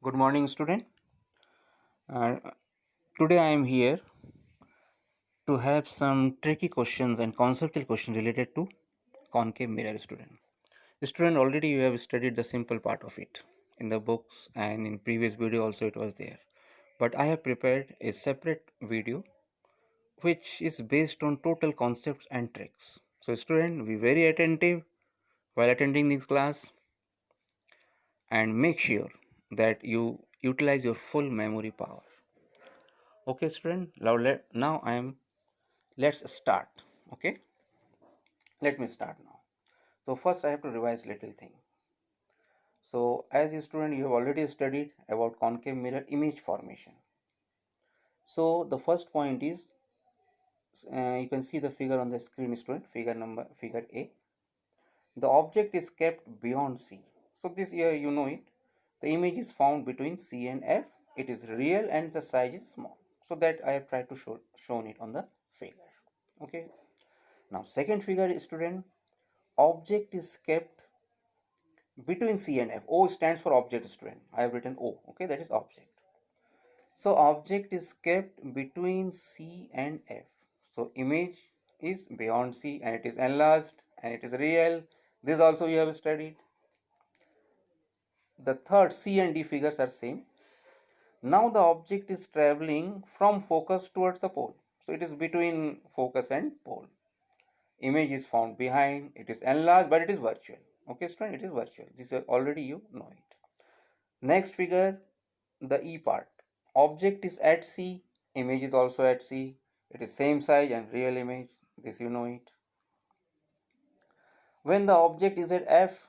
Good morning, student. Uh, Today I am here to have some tricky questions and conceptual questions related to concave mirror, student. Student, already you have studied the simple part of it in the books, and in previous video also it was there. But I have prepared a separate video which is based on total concepts and tricks. So student, be very attentive while attending this class and make sure that you utilize your full memory power. Okay, student. Now I am. Let's start. Okay, let me start now. So first I have to revise little thing. So as a student, you have already studied about concave mirror image formation. So the first point is, you can see the figure on the screen, student. Figure A. The object is kept beyond C. So this here you know it. The image is found between C and F. It is real and the size is small. So that I have tried to shown it on the figure. Okay. Now second figure, student. Object is kept between C and F. O stands for object, student. I have written O. Okay, that is object. So object is kept between C and F. So image is beyond C and it is enlarged and it is real. This also you have studied. The third, C and D figures are same. Now the object is traveling from focus towards the pole. So it is between focus and pole. Image is found behind. It is enlarged, but it is virtual. Okay, student, it is virtual. This is already you know it. Next figure, the E part. Object is at C, image is also at C. It is same size and real image. This you know it. When the object is at F,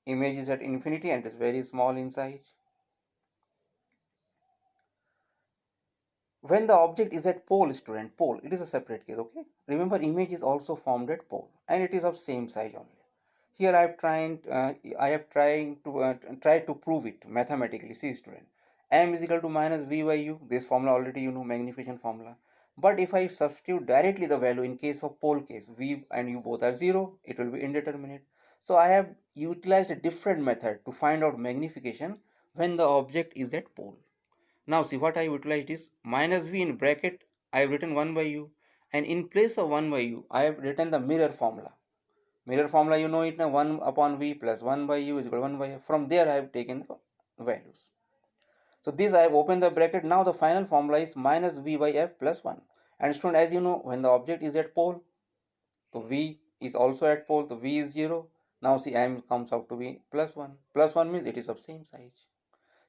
image is at infinity and it is very small in size. When the object is at pole, student, pole, it is a separate case, okay? Remember, image is also formed at pole and it is of same size only. Here I have tried to prove it mathematically. See, student, m is equal to minus v by u. This formula already you know, magnification formula. But if I substitute directly the value in case of pole case, v and u both are 0, it will be indeterminate. So I have utilized a different method to find out magnification when the object is at pole. Now see what I utilized is minus v in bracket. I have written 1 by u, and in place of 1 by u, I have written the mirror formula. Mirror formula, you know it now, 1 upon v plus 1 by u is equal to 1 by f. From there I have taken the values. So this I have opened the bracket. Now the final formula is minus v by f plus 1. And student, as you know, when the object is at pole, so v is also at pole, so v is 0. Now see, m comes out to be plus 1. Plus 1 means it is of same size.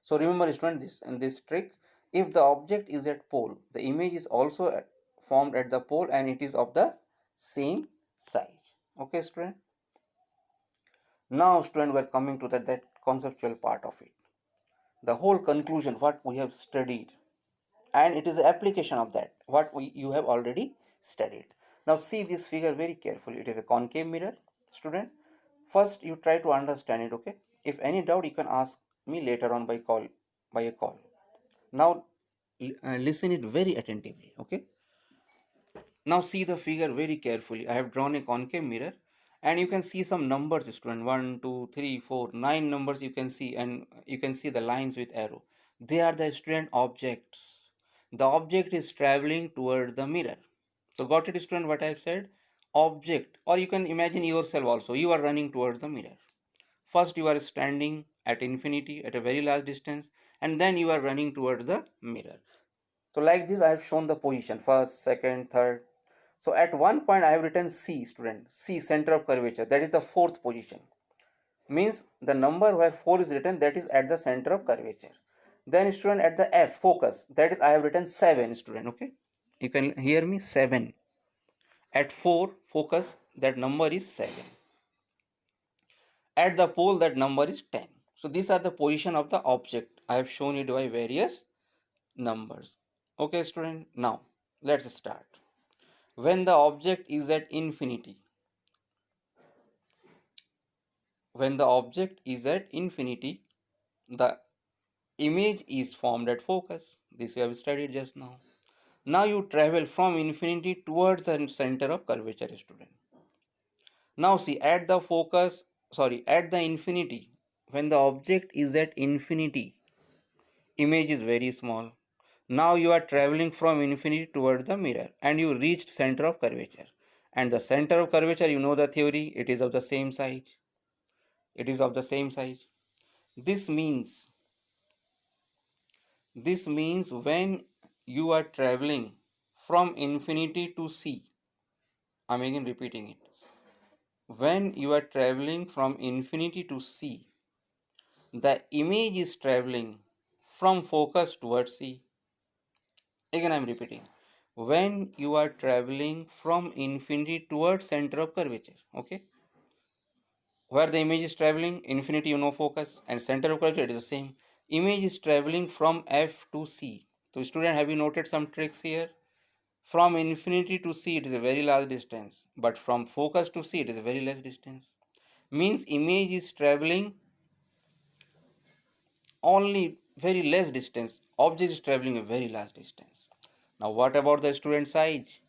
So remember, student, this trick, if the object is at pole, the image is also formed at the pole and it is of the same size. Okay, student. Now, student, we are coming to that conceptual part of it. The whole conclusion, what we have studied, and it is the application of that, what you have already studied. Now, see this figure very carefully. It is a concave mirror, student. First, you try to understand it, okay? If any doubt, you can ask me later on by a call. Now, listen it very attentively, okay? Now, see the figure very carefully. I have drawn a concave mirror and you can see some numbers, student. 1 2 3 4 9 numbers you can see, and you can see the lines with arrow. They are the student objects. The object is traveling towards the mirror. So got it, student, what I have said? Object, or you can imagine yourself also, you are running towards the mirror. First you are standing at infinity at a very large distance, and then you are running towards the mirror. So like this I have shown the position, first, second, third. So at one point I have written C, student. C, center of curvature. That is the fourth position. Means the number where 4 is written, that is at the center of curvature. Then student, at the F, focus. That is I have written 7, student. Okay. You can hear me, 7. At 4, focus, that number is 7. At the pole, that number is 10. So these are the position of the object. I have shown it by various numbers. Okay, student. Now let's start. When the object is at infinity, the image is formed at focus. This we have studied just now. Now you travel from infinity towards the center of curvature, student. Now see, at the infinity, when the object is at infinity, image is very small. Now you are traveling from infinity towards the mirror and you reached center of curvature. And the center of curvature, you know the theory, it is of the same size. It is of the same size. This means when you are traveling from infinity to C, I'm again repeating it. When you are traveling from infinity to C, the image is traveling from focus towards C. Again I am repeating. When you are traveling from infinity towards center of curvature, okay? Where the image is traveling, infinity you know focus, and center of curvature it is the same. Image is traveling from F to C. So student, have you noted some tricks here? From infinity to C it is a very large distance, but from focus to C it is a very less distance. Means image is traveling only very less distance, object is traveling a very large distance. Now what about the student size?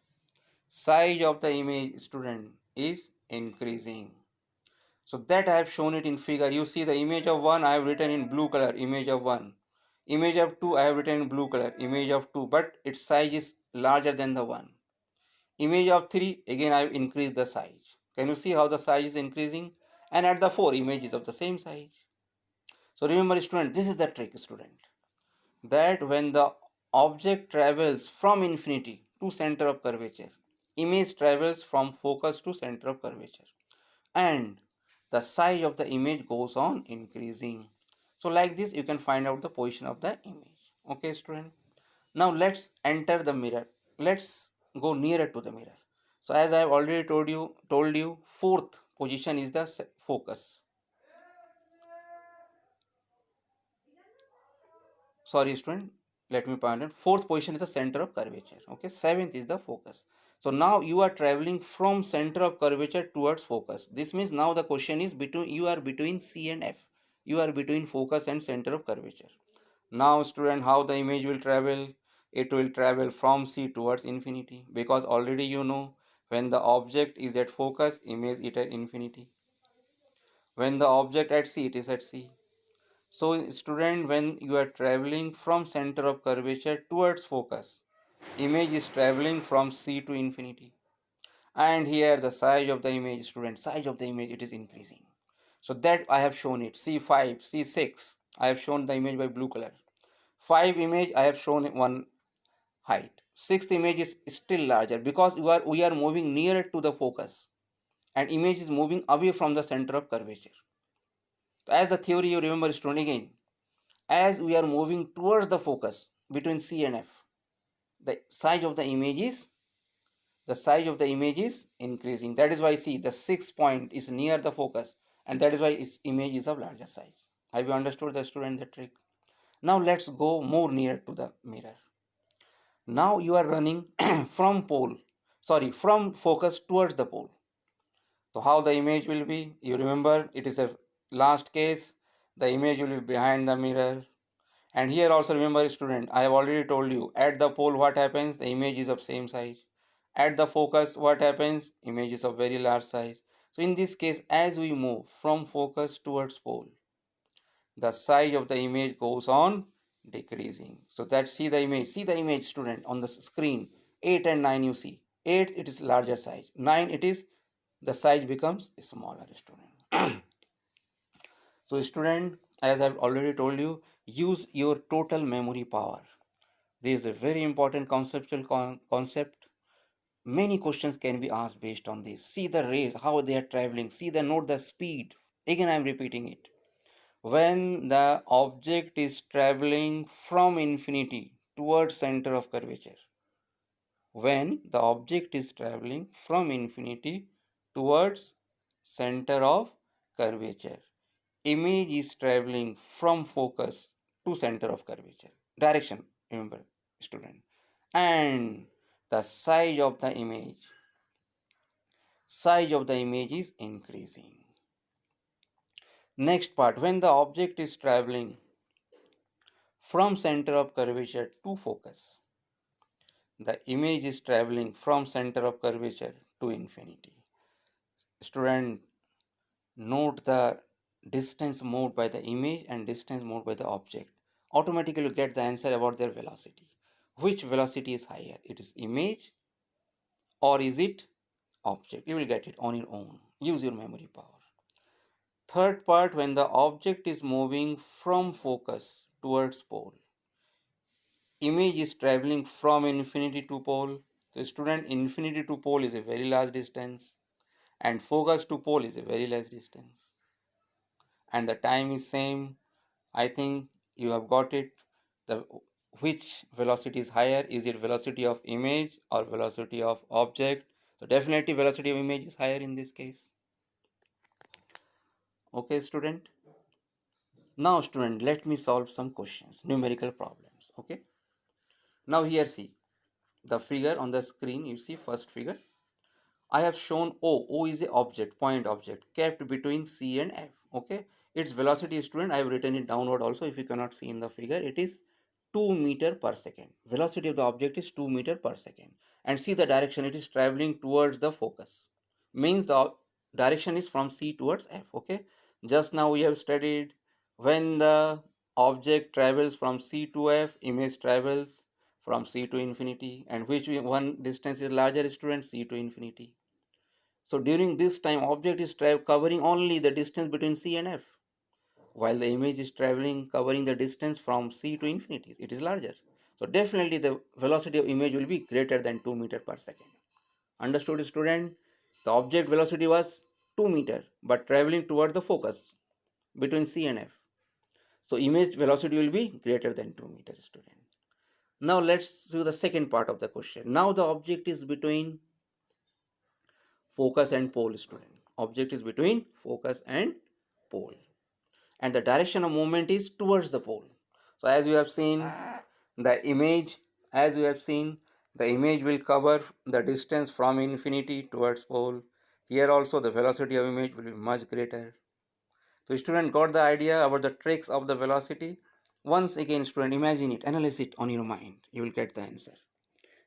Size of the image, student, is increasing. So that I have shown it in figure. You see the image of 1 I have written in blue color, image of 1. Image of 2 I have written in blue color, image of 2, but its size is larger than the 1. Image of 3, again I have increased the size. Can you see how the size is increasing? And at the 4, image is of the same size. So remember student, this is the trick student, that when the object travels from infinity to center of curvature, image travels from focus to center of curvature, and the size of the image goes on increasing. So like this you can find out the position of the image. Okay student, now let's enter the mirror. Let's go nearer to the mirror. So as I have already told you, fourth position is the focus. Sorry student, let me point out, fourth position is the center of curvature. Okay, seventh is the focus. So now you are traveling from center of curvature towards focus. This means now the question is between, you are between C and F. You are between focus and center of curvature. Now student, how the image will travel? It will travel from C towards infinity, because already you know, when the object is at focus, image is at infinity. When the object at C, it is at C. So student, when you are traveling from center of curvature towards focus, image is traveling from C to infinity. And here the size of the image, student, size of the image, it is increasing. So that I have shown it. C5, C6, I have shown the image by blue color. 5 image, I have shown one height. 6th image is still larger, because we are moving nearer to the focus and image is moving away from the center of curvature. So as the theory you remember student, again, as we are moving towards the focus between C and F, the size of the image is increasing. That is why see the 6th point is near the focus, and that is why its image is of larger size. Have you understood the student the trick? Now let's go more near to the mirror. Now you are running from focus towards the pole. So how the image will be? You remember, it is a last case. The image will be behind the mirror. And here also remember student, I have already told you, at the pole what happens? The image is of same size. At the focus what happens? Image is of very large size. So in this case, as we move from focus towards pole, the size of the image goes on decreasing. So that see the image student on the screen. 8 and 9 you see. 8 it is larger size. 9 it is, the size becomes smaller student. So student, as I've already told you, use your total memory power. This is a very important conceptual concept. Many questions can be asked based on this. See the rays, how they are traveling. See the note the speed. Again I am repeating it. When the object is traveling from infinity towards center of curvature, when the object is traveling from infinity towards center of curvature, image is traveling from focus to center of curvature. Direction, remember student. And the size of the image is increasing. Next part, when the object is traveling from center of curvature to focus, the image is traveling from center of curvature to infinity. Student, note the distance moved by the image and distance moved by the object, automatically you get the answer about their velocity. Which velocity is higher? It is image or is it object? You will get it on your own. Use your memory power. Third part, when the object is moving from focus towards pole, image is traveling from infinity to pole. So student, infinity to pole is a very large distance and focus to pole is a very less distance. And the time is same. I think you have got it. The which velocity is higher? Is it velocity of image or velocity of object? So definitely velocity of image is higher in this case. Okay, student. Now, student, let me solve some questions, numerical problems. Okay. Now here see the figure on the screen. You see first figure. I have shown O. O is a object, point object, kept between C and F. Okay. Its velocity, student, I have written it downward also. If you cannot see in the figure, it is 2 meter per second. Velocity of the object is 2 meter per second. And see the direction, it is traveling towards the focus. Means the direction is from C towards F. Okay. Just now we have studied when the object travels from C to F, image travels from C to infinity. And which one distance is larger, student? C to infinity. So during this time, object is covering only the distance between C and F, while the image is traveling covering the distance from C to infinity. It is larger. So definitely the velocity of image will be greater than 2 meter per second. Understood, student? The object velocity was 2 meter, but traveling toward the focus between C and F. So image velocity will be greater than 2 meter, student. Now let's do the second part of the question. Now the object is between focus and pole, student. Object is between focus and pole. And the direction of movement is towards the pole. So as you have seen the image, the image will cover the distance from infinity towards pole. Here also the velocity of image will be much greater. So student got the idea about the tricks of the velocity. Once again, student, imagine it, analyze it on your mind. You will get the answer.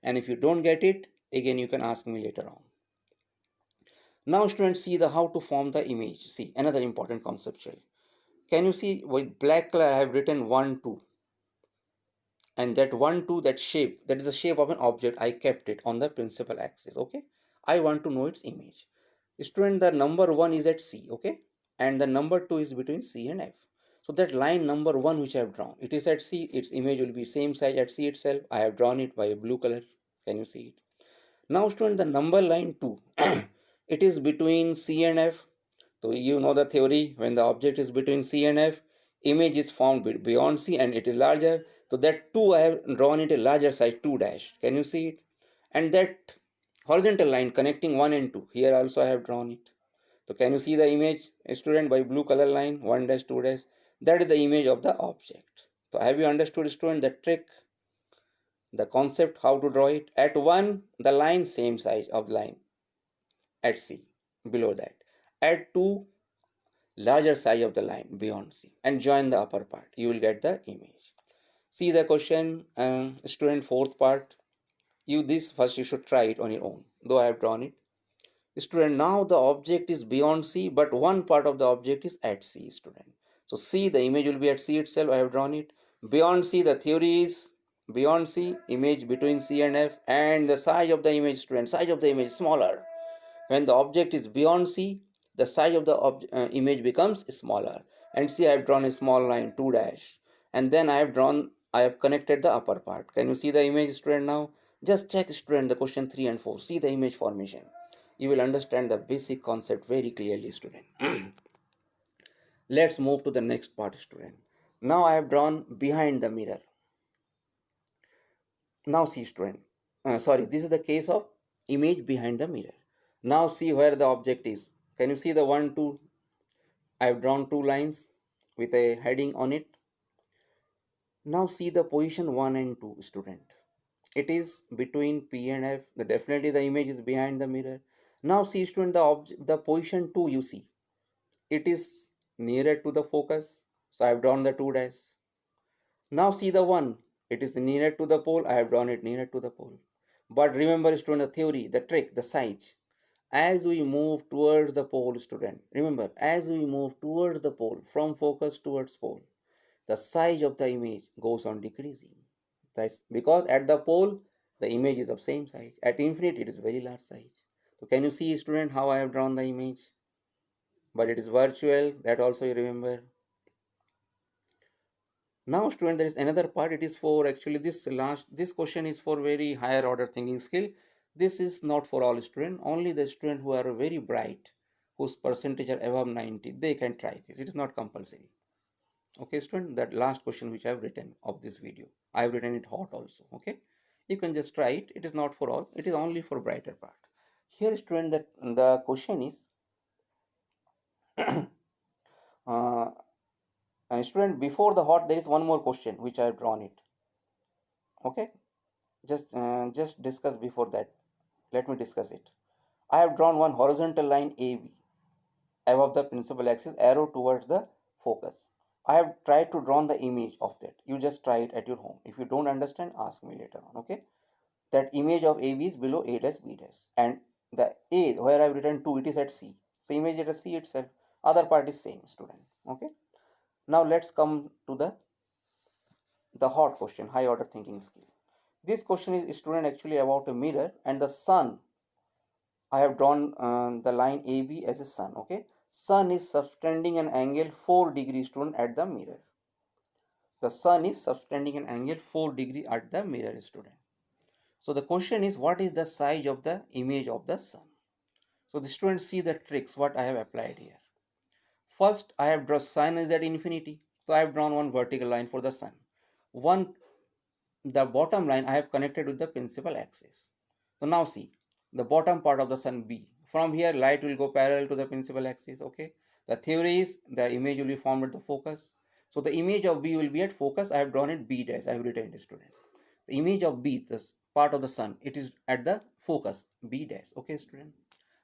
And if you don't get it, again you can ask me later on. Now students, see the how to form the image. See another important conceptual. Can you see with black color I have written 1 2, and that 1 2, that shape, that is the shape of an object. I kept it on the principal axis. Okay, I want to know its image. Student, the number 1 is at C. Okay, and the number 2 is between C and F. So that line number 1 which I have drawn, it is at C. Its image will be same size at C itself. I have drawn it by a blue color. Can you see it? Now student, the number line 2 it is between C and F. So you know the theory, when the object is between C and F, image is formed beyond C and it is larger. So that 2 I have drawn it a larger size, 2 dash. Can you see it? And that horizontal line connecting 1 and 2, here also I have drawn it. So can you see the image, student, by blue color line, 1 dash, 2 dash? That is the image of the object. So have you understood, student, the trick, the concept, how to draw it? At 1, the line same size of line at C, below that. At 2, larger size of the line beyond C, and join the upper part. You will get the image. See the question, student, fourth part. You this first you should try it on your own, though I have drawn it. Student, now the object is beyond C, but one part of the object is at C, student. So C, the image will be at C itself. I have drawn it. Beyond C, the theory is beyond C, image between C and F, and the size of the image, student, size of the image is smaller. When the object is beyond C, the size of the image becomes smaller. And see, I have drawn a small line, 2 dash. And then I have connected the upper part. Can you see the image, student, now? Just check, student, the question 3 and 4. See the image formation. You will understand the basic concept very clearly, student. Let's move to the next part, student. Now I have drawn behind the mirror. Now see, student. This is the case of image behind the mirror. Now see where the object is. Can you see the 1 2? I have drawn 2 lines with a heading on it. Now see the position 1 and 2, student. It is between P and F. Definitely the image is behind the mirror. Now see, student, the position 2 you see. It is nearer to the focus. So I have drawn the 2 dash. Now see the 1. It is nearer to the pole. I have drawn it nearer to the pole. But remember, student, the theory, the trick, the size. As we move towards the pole, student, remember, as we move towards the pole, from focus towards pole, the size of the image goes on decreasing. That's because at the pole, the image is of same size. At infinity, it is very large size. So can you see, student, how I have drawn the image? But it is virtual, that also you remember. Now, student, there is another part. It is for actually this question is for very higher order thinking skill. This is not for all students. Only the students who are very bright, whose percentage are above 90, they can try this. It is not compulsory. Okay, student, that last question which I have written of this video, I have written it hot also. Okay, you can just try it. It is not for all. It is only for brighter part. Here, student, that the question is, uh, student, before the hot, there is one more question which I have drawn it. Okay, just discuss before that. Let me discuss it. I have drawn one horizontal line AB above the principal axis, arrow towards the focus. I have tried to draw the image of that. You just try it at your home. If you don't understand, ask me later on. Okay, that image of AB is below A dash B dash, and the A where I have written 2, it is at C. So image at C itself. Other part is same, student. Okay, now let's come to the hot question, high order thinking skill. This question is, student, actually about a mirror and the sun. I have drawn the line AB as a sun. Okay, sun is subtending an angle 4 degree, student, at the mirror. The sun is subtending an angle 4 degree at the mirror, student. So the question is, what is the size of the image of the sun? So the students see the tricks what I have applied here. First, I have drawn sun is at infinity. So I have drawn one vertical line for the sun. One, the bottom line I have connected with the principal axis. So now see the bottom part of the sun B. From here light will go parallel to the principal axis. Okay. The theory is the image will be formed at the focus. So the image of B will be at focus. I have drawn it B dash. I have written it, student. The image of B, this part of the sun, it is at the focus B dash. Okay, student.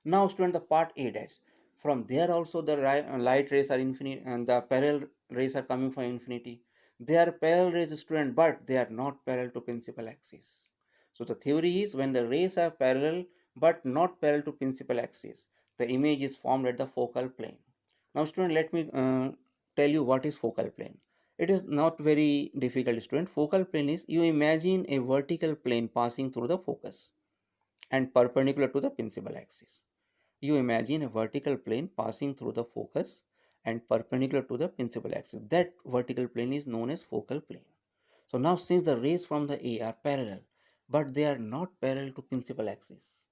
Now, student, the part A dash. From there also the light rays are infinite and the parallel rays are coming from infinity. They are parallel rays, student, but they are not parallel to principal axis. So the theory is, when the rays are parallel but not parallel to principal axis, the image is formed at the focal plane. Now, student, let me tell you what is focal plane. It is not very difficult, student. Focal plane is, you imagine a vertical plane passing through the focus and perpendicular to the principal axis. You imagine a vertical plane passing through the focus and perpendicular to the principal axis. That vertical plane is known as focal plane. So now, since the rays from the A are parallel, but they are not parallel to principal axis,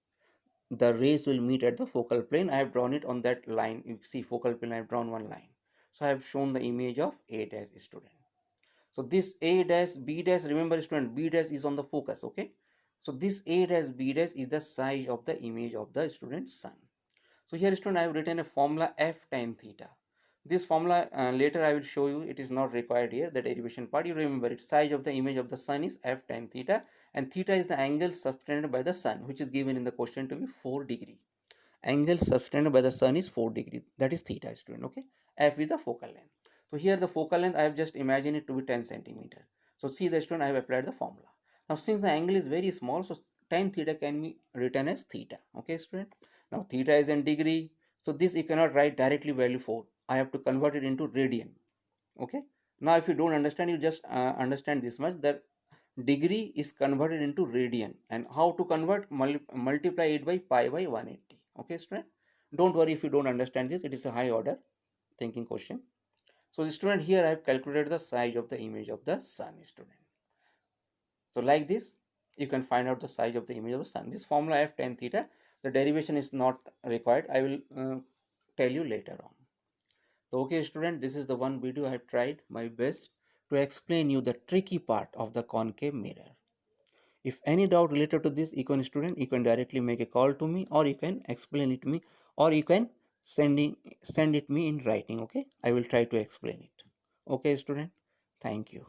the rays will meet at the focal plane. I have drawn it on that line. You see focal plane, I have drawn one line. So I have shown the image of A dash, student. So this A dash B dash, remember, student, B dash is on the focus. Okay, so this A dash B dash is the size of the image of the student sun. So here, student, I have written a formula f tan theta. This formula later I will show you. It is not required here, the derivation part. You remember it. Size of the image of the sun is f tan theta, and theta is the angle subtended by the sun, which is given in the question to be 4 degree. Angle subtended by the sun is 4 degree. That is theta, student. Okay, f is the focal length. So here the focal length I have just imagined it to be 10 centimeter. So see the, student, I have applied the formula. Now since the angle is very small, so tan theta can be written as theta. Okay, student. Now theta is in degree, so this you cannot write directly value 4. I have to convert it into radian. Okay, now if you don't understand, you just understand this much, that degree is converted into radian, and how to convert, multiply it by pi by 180. Okay, student, don't worry if you don't understand this. It is a high order thinking question. So the student, here I have calculated the size of the image of the sun, student. So like this you can find out the size of the image of the sun. This formula f tan theta, the derivation is not required. I will tell you later on. So okay, student, this is the one video I have tried my best to explain you the tricky part of the concave mirror. If any doubt related to this, you can, student, you can directly make a call to me, or you can explain it to me, or you can send it me in writing. Okay, I will try to explain it. Okay, student, thank you.